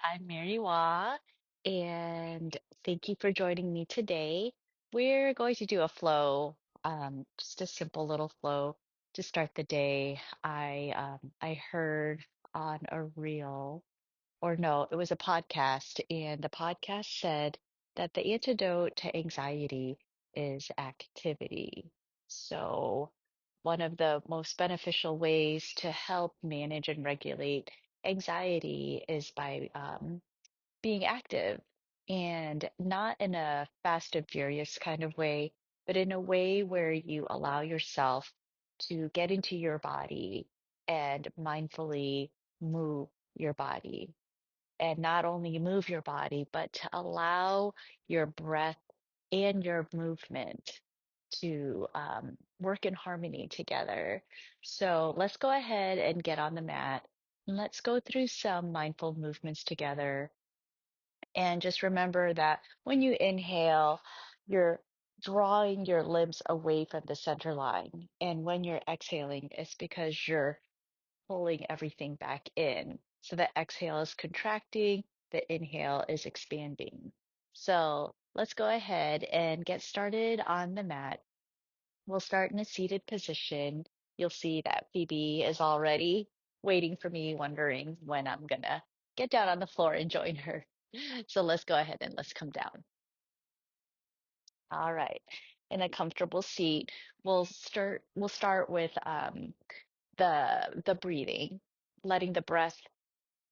I'm Mary Wah, and thank you for joining me today. We're going to do a flow, just a simple little flow to start the day. I heard on a reel, or no, it was a podcast, and the podcast said that the antidote to anxiety is activity. So, one of the most beneficial ways to help manage and regulate anxiety is by being active, and not in a fast and furious kind of way, but in a way where you allow yourself to get into your body and mindfully move your body. And not only move your body, but to allow your breath and your movement to work in harmony together. So let's go ahead and get on the mat. And let's go through some mindful movements together. And just remember that when you inhale, you're drawing your limbs away from the center line. And when you're exhaling, it's because you're pulling everything back in. So the exhale is contracting, the inhale is expanding. So let's go ahead and get started on the mat. We'll start in a seated position. You'll see that Phoebe is already waiting for me, wondering when I'm gonna get down on the floor and join her. So let's go ahead and let's come down. All right. In a comfortable seat, we'll start with the breathing, letting the breath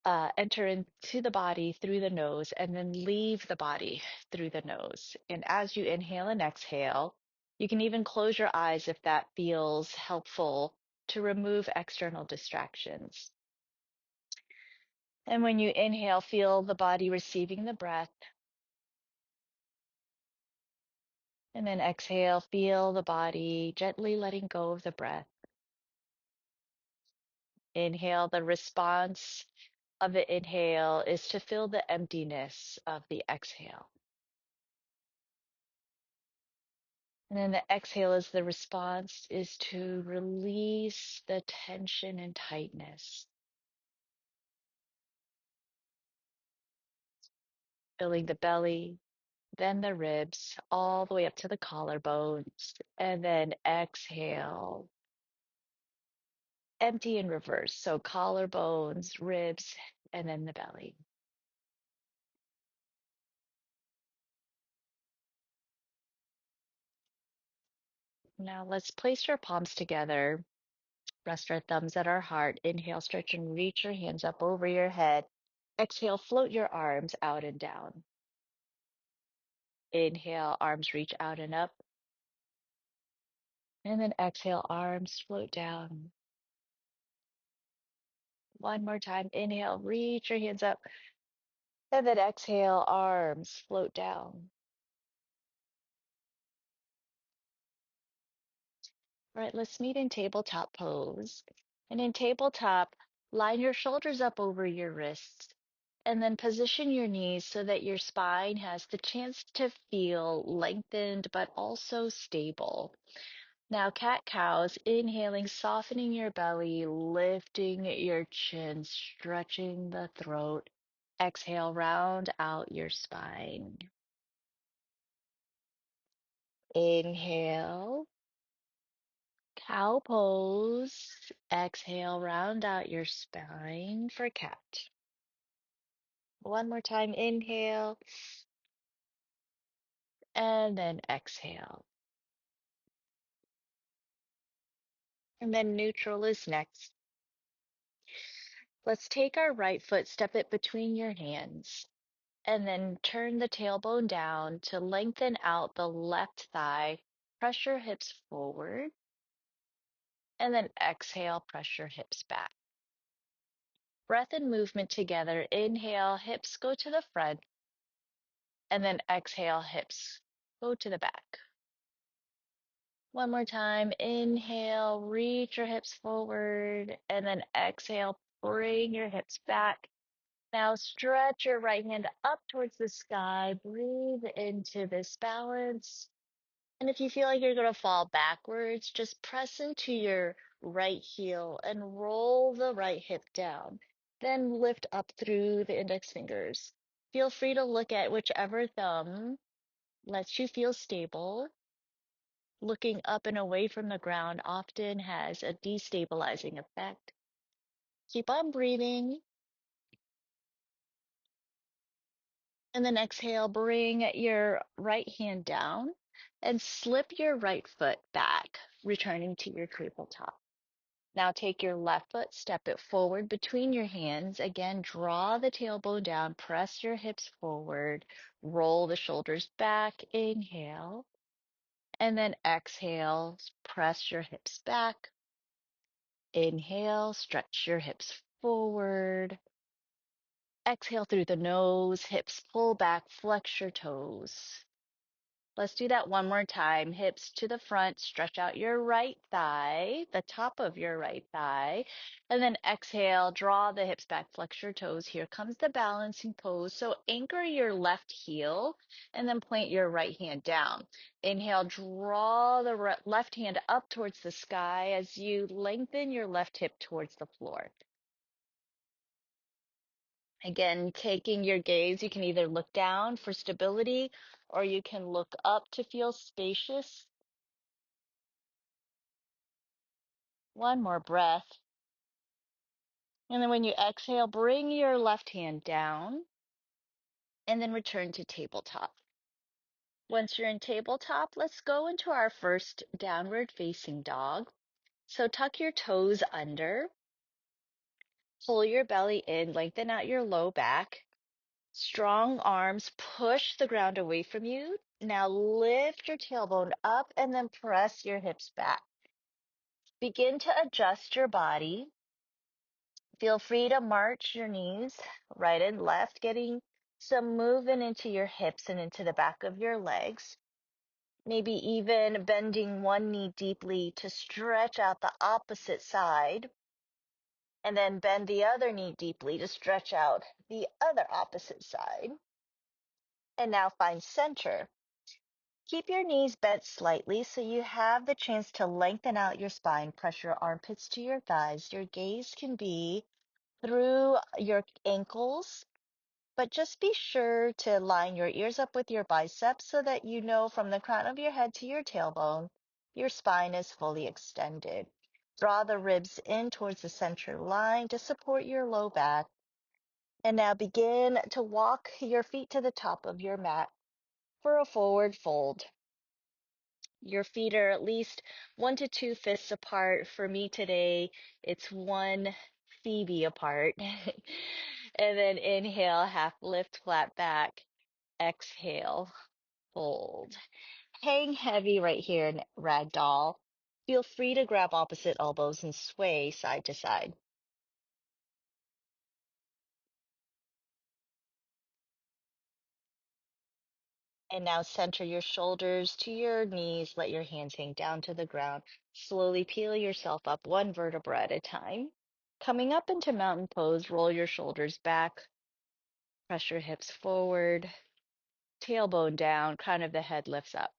enter into the body through the nose and then leave the body through the nose. And as you inhale and exhale, you can even close your eyes if that feels helpful to remove external distractions. And when you inhale, feel the body receiving the breath. And then exhale, feel the body gently letting go of the breath. Inhale, the response of the inhale is to feel the emptiness of the exhale. And then the exhale is the response is to release the tension and tightness, filling the belly, then the ribs, all the way up to the collarbones. And then exhale, empty in reverse. So collarbones, ribs, and then the belly. Now let's place your palms together. Rest our thumbs at our heart. Inhale, stretch and reach your hands up over your head. Exhale, float your arms out and down. Inhale, arms reach out and up. And then exhale, arms float down. One more time. Inhale, reach your hands up. And then exhale, arms float down. All right, let's meet in tabletop pose. And in tabletop, line your shoulders up over your wrists. And then position your knees so that your spine has the chance to feel lengthened but also stable. Now, cat cows, inhaling, softening your belly, lifting your chin, stretching the throat. Exhale, round out your spine. Inhale, cow pose. Exhale, round out your spine for cat. One more time, inhale, and then exhale. And then neutral is next. Let's take our right foot, step it between your hands. And then turn the tailbone down to lengthen out the left thigh. Press your hips forward. And then exhale, press your hips back. Breath and movement together. Inhale, hips go to the front. And then exhale, hips go to the back. One more time. Inhale, reach your hips forward. And then exhale, bring your hips back. Now stretch your right hand up towards the sky. Breathe into this balance. And if you feel like you're going to fall backwards, just press into your right heel and roll the right hip down. Then lift up through the index fingers. Feel free to look at whichever thumb lets you feel stable. Looking up and away from the ground often has a destabilizing effect. Keep on breathing. And then exhale, bring your right hand down and slip your right foot back, returning to your tabletop. Now take your left foot, step it forward between your hands. Again, draw the tailbone down, press your hips forward, roll the shoulders back, inhale, and then exhale, press your hips back. Inhale, stretch your hips forward. Exhale through the nose, hips pull back, flex your toes. Let's do that one more time. Hips to the front, stretch out your right thigh, the top of your right thigh, and then exhale, draw the hips back, flex your toes. Here comes the balancing pose. So anchor your left heel and then point your right hand down. Inhale, draw the left hand up towards the sky as you lengthen your left hip towards the floor. Again, taking your gaze, you can either look down for stability or you can look up to feel spacious. One more breath. And then when you exhale, bring your left hand down and then return to tabletop. Once you're in tabletop, let's go into our first downward facing dog. So tuck your toes under, pull your belly in, lengthen out your low back. Strong arms push the ground away from you. Now lift your tailbone up and then press your hips back. Begin to adjust your body. Feel free to march your knees right and left, getting some movement into your hips and into the back of your legs. Maybe even bending one knee deeply to stretch out the opposite side, and then bend the other knee deeply to stretch out the other opposite side. And now find center. Keep your knees bent slightly so you have the chance to lengthen out your spine. Press your armpits to your thighs. Your gaze can be through your ankles, but just be sure to line your ears up with your biceps so that you know from the crown of your head to your tailbone, your spine is fully extended. Draw the ribs in towards the center line to support your low back. And now begin to walk your feet to the top of your mat for a forward fold. Your feet are at least 1 to 2 fists apart. For me today, it's one Phoebe apart. And then inhale, half lift, flat back. Exhale, fold. Hang heavy right here in ragdoll. Feel free to grab opposite elbows and sway side to side. And now center your shoulders to your knees. Let your hands hang down to the ground. Slowly peel yourself up one vertebra at a time. Coming up into mountain pose, roll your shoulders back, press your hips forward, tailbone down, crown of the head lifts up.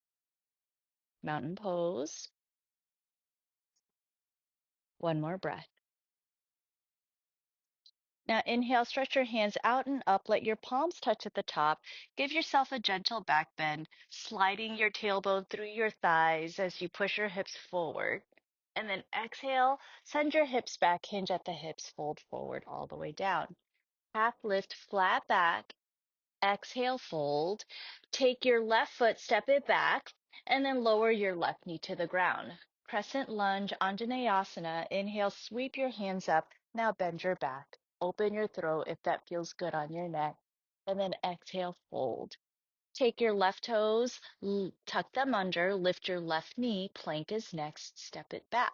Mountain pose. One more breath. Now inhale, stretch your hands out and up. Let your palms touch at the top. Give yourself a gentle back bend, sliding your tailbone through your thighs as you push your hips forward. And then exhale, send your hips back, hinge at the hips, fold forward all the way down. Half lift, flat back. Exhale, fold. Take your left foot, step it back, and then lower your left knee to the ground. Crescent lunge, Anjaneyasana. Inhale, sweep your hands up. Now bend your back. Open your throat if that feels good on your neck. And then exhale, fold. Take your left toes, tuck them under, lift your left knee. Plank is next. Step it back.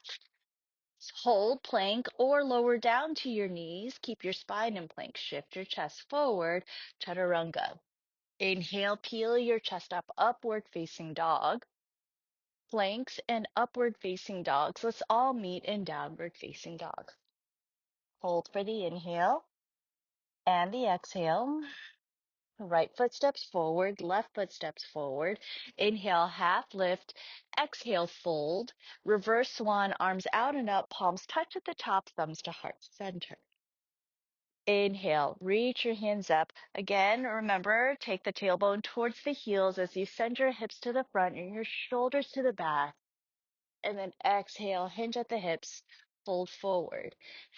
Hold plank or lower down to your knees. Keep your spine in plank. Shift your chest forward. Chaturanga. Inhale, peel your chest up, upward facing dog. Planks and upward facing dogs. Let's all meet in downward facing dog. Hold for the inhale and the exhale. Right foot steps forward, left foot steps forward. Inhale, half lift. Exhale, fold. Reverse swan, arms out and up, palms touch at the top, thumbs to heart center. Inhale, reach your hands up. Again, remember, take the tailbone towards the heels as you send your hips to the front and your shoulders to the back. And then exhale, hinge at the hips, fold forward.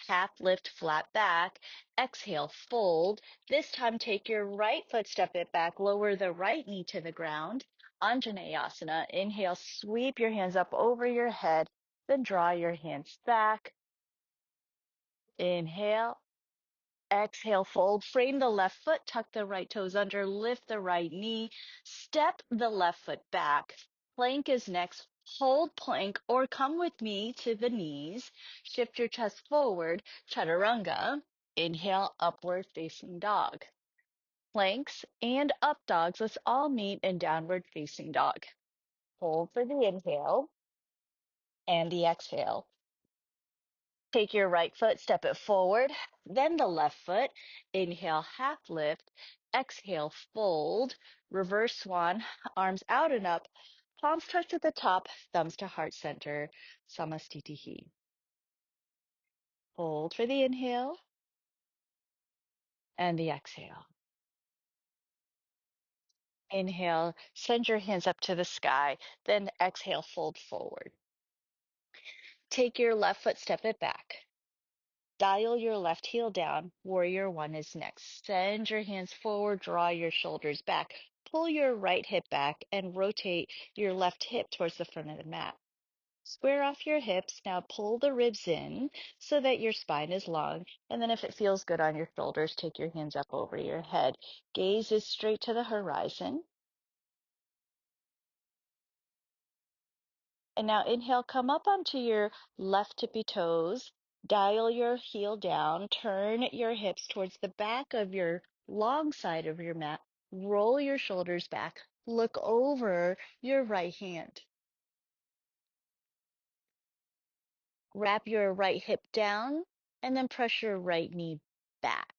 Half lift, flat back. Exhale, fold. This time, take your right foot, step it back, lower the right knee to the ground. Anjaneyasana. Inhale, sweep your hands up over your head, then draw your hands back. Inhale. Exhale, fold, frame the left foot, tuck the right toes under, lift the right knee, step the left foot back. Plank is next. Hold plank or come with me to the knees. Shift your chest forward, chaturanga. Inhale, upward facing dog. Planks and up dogs, let's all meet in downward facing dog. Hold for the inhale and the exhale. Take your right foot, step it forward, then the left foot. Inhale, half lift. Exhale, fold. Reverse swan, arms out and up. Palms touch at the top, thumbs to heart center. Samastitihi. Hold for the inhale and the exhale. Inhale, send your hands up to the sky. Then exhale, fold forward. Take your left foot, step it back. Dial your left heel down. Warrior one is next. Send your hands forward, draw your shoulders back. Pull your right hip back and rotate your left hip towards the front of the mat. Square off your hips. Now pull the ribs in so that your spine is long. And then if it feels good on your shoulders, take your hands up over your head. Gaze is straight to the horizon. And now inhale, come up onto your left tippy toes. Dial your heel down. Turn your hips towards the back of your long side of your mat. Roll your shoulders back. Look over your right hand. Wrap your right hip down and then press your right knee back.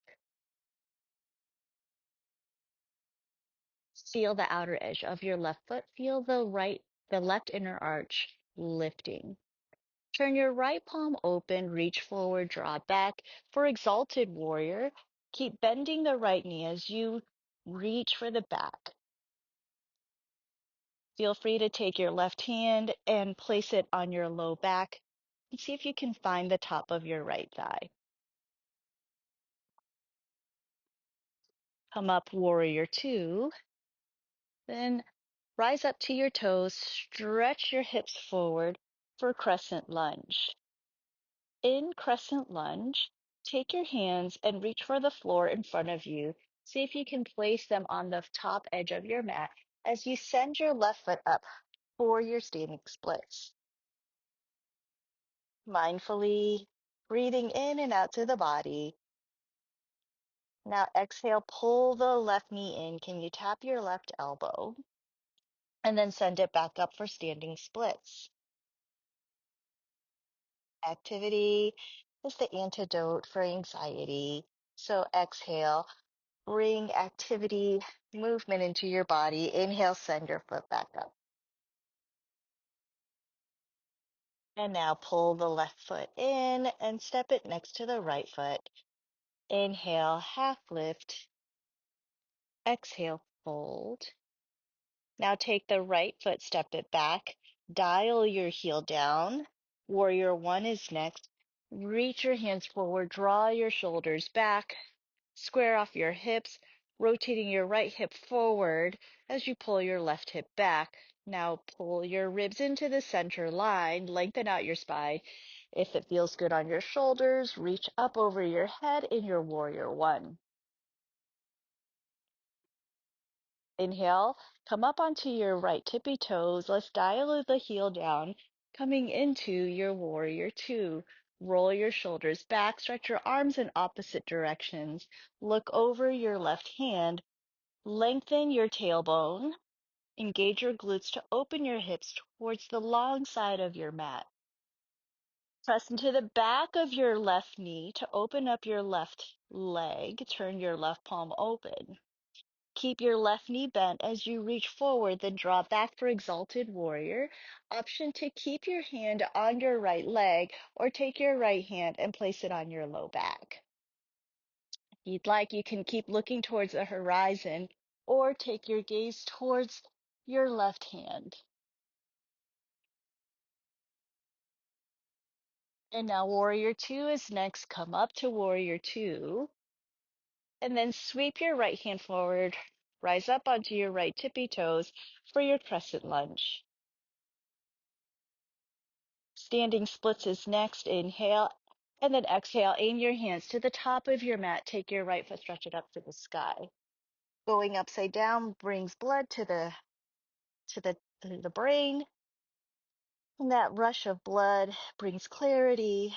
Feel the outer edge of your left foot. Feel the left inner arch lifting. Turn your right palm open, reach forward, draw back. For exalted warrior, keep bending the right knee as you reach for the back. Feel free to take your left hand and place it on your low back and see if you can find the top of your right thigh. Come up, warrior two. Then rise up to your toes, stretch your hips forward for crescent lunge. In crescent lunge, take your hands and reach for the floor in front of you. See if you can place them on the top edge of your mat as you send your left foot up for your standing splits. Mindfully breathing in and out to the body. Now exhale, pull the left knee in. Can you tap your left elbow? And then send it back up for standing splits. Activity is the antidote for anxiety. So exhale. Bring activity, movement into your body. Inhale, send your foot back up. And now pull the left foot in and step it next to the right foot. Inhale, half lift. Exhale, fold. Now take the right foot, step it back. Dial your heel down. Warrior one is next. Reach your hands forward, draw your shoulders back. Square off your hips, rotating your right hip forward as you pull your left hip back. Now pull your ribs into the center line, lengthen out your spine. If it feels good on your shoulders, reach up over your head in your warrior one. Inhale, come up onto your right tippy toes. Let's dial the heel down, coming into your warrior two. Roll your shoulders back, stretch your arms in opposite directions. Look over your left hand. Lengthen your tailbone. Engage your glutes to open your hips towards the long side of your mat. Press into the back of your left knee to open up your left leg. Turn your left palm open. Keep your left knee bent as you reach forward, then draw back for exalted warrior. Option to keep your hand on your right leg or take your right hand and place it on your low back. You'd like, you can keep looking towards the horizon or take your gaze towards your left hand. And now warrior two is next. Come up to warrior two. And then sweep your right hand forward. Rise up onto your right tippy toes for your crescent lunge. Standing splits is next. Inhale. And then exhale. Aim your hands to the top of your mat. Take your right foot, stretch it up to the sky. Going upside down brings blood to the brain. And that rush of blood brings clarity.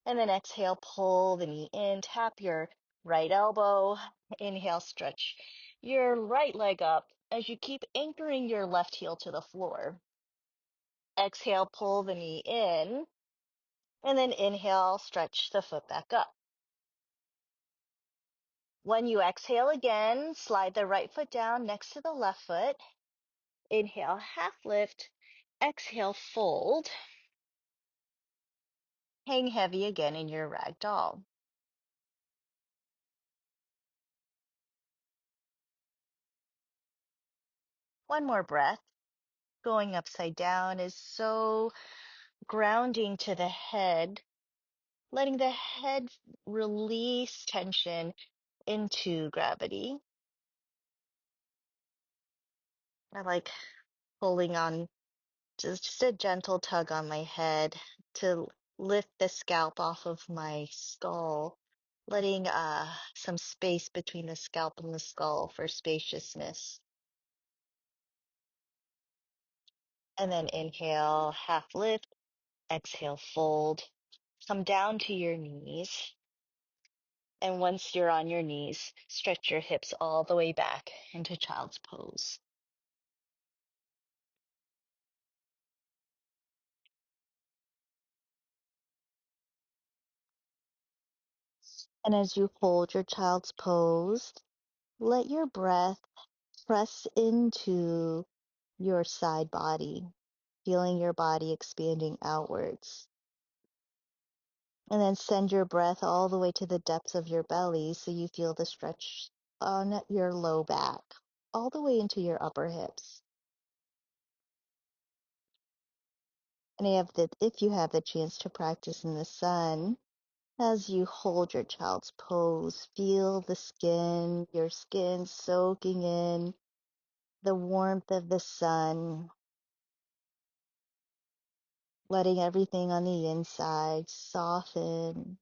And then exhale, pull the knee in, tap your right elbow. Inhale, stretch your right leg up as you keep anchoring your left heel to the floor. Exhale, pull the knee in. And then inhale, stretch the foot back up. When you exhale again, slide the right foot down next to the left foot. Inhale, half lift. Exhale, fold. Hang heavy again in your ragdoll. One more breath. Going upside down is so grounding to the head, letting the head release tension into gravity. I like pulling on just a gentle tug on my head to lift the scalp off of my skull, letting some space between the scalp and the skull for spaciousness. And then inhale, half lift, exhale, fold. Come down to your knees. And once you're on your knees, stretch your hips all the way back into child's pose. And as you hold your child's pose, let your breath press into your side body, feeling your body expanding outwards. And then send your breath all the way to the depths of your belly so you feel the stretch on your low back, all the way into your upper hips. And if you have the chance to practice in the sun, as you hold your child's pose, feel your skin soaking in the warmth of the sun, letting everything on the inside soften.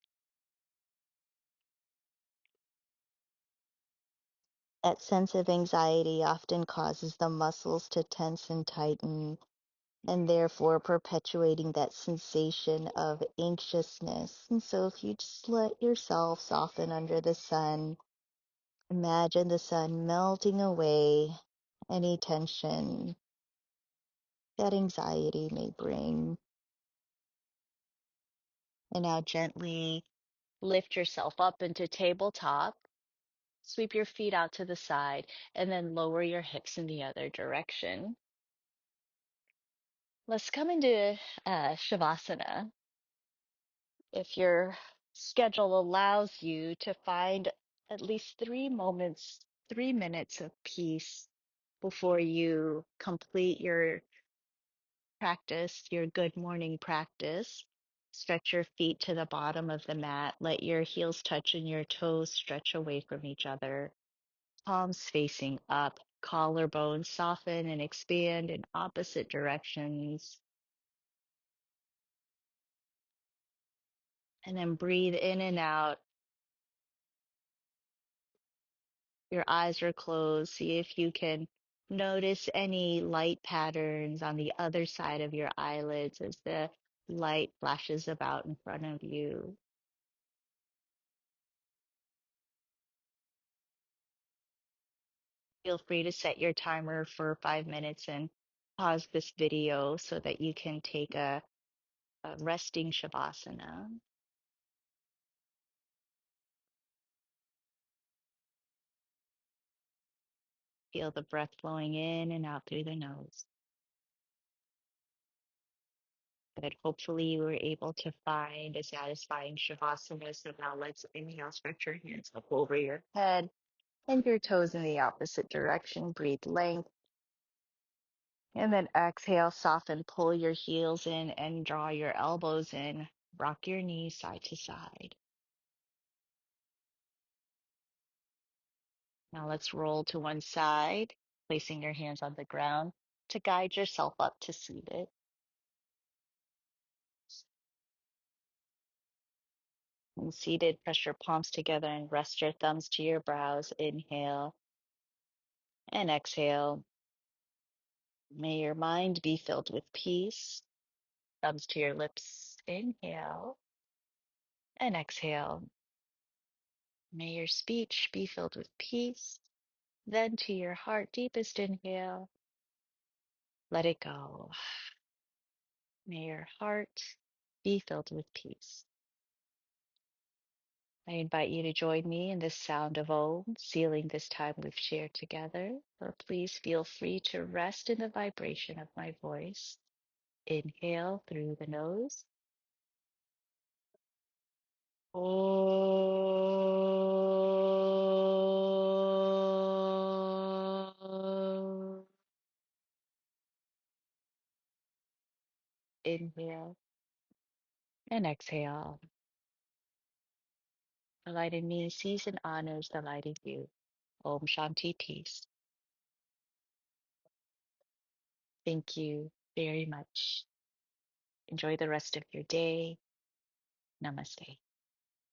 That sense of anxiety often causes the muscles to tense and tighten, and therefore perpetuating that sensation of anxiousness. And so if you just let yourself soften under the sun, imagine the sun melting away any tension that anxiety may bring. And now gently lift yourself up into tabletop, sweep your feet out to the side, and then lower your hips in the other direction. Let's come into Shavasana. If your schedule allows you to find at least 3 minutes of peace before you complete your practice, your good morning practice. Stretch your feet to the bottom of the mat. Let your heels touch and your toes stretch away from each other. Palms facing up. Collarbones soften and expand in opposite directions. And then breathe in and out. Your eyes are closed. See if you can notice any light patterns on the other side of your eyelids as the light flashes about in front of you. Feel free to set your timer for 5 minutes and pause this video so that you can take a resting shavasana. Feel the breath flowing in and out through the nose. Good. Hopefully, you were able to find a satisfying shavasana. So now let's inhale, stretch your hands up over your head and your toes in the opposite direction. Breathe length. And then exhale, soften, pull your heels in and draw your elbows in. Rock your knees side to side. Now let's roll to one side, placing your hands on the ground to guide yourself up to seated. And seated, press your palms together and rest your thumbs to your brows. Inhale and exhale. May your mind be filled with peace. Thumbs to your lips. Inhale and exhale. May your speech be filled with peace. Then to your heart, deepest inhale. Let it go. May your heart be filled with peace. I invite you to join me in the sound of Om, sealing this time we've shared together. Or please feel free to rest in the vibration of my voice. Inhale through the nose. Om. Inhale and exhale. The light in me sees and honors the light in you. Om Shanti Peace. Thank you very much. Enjoy the rest of your day. Namaste.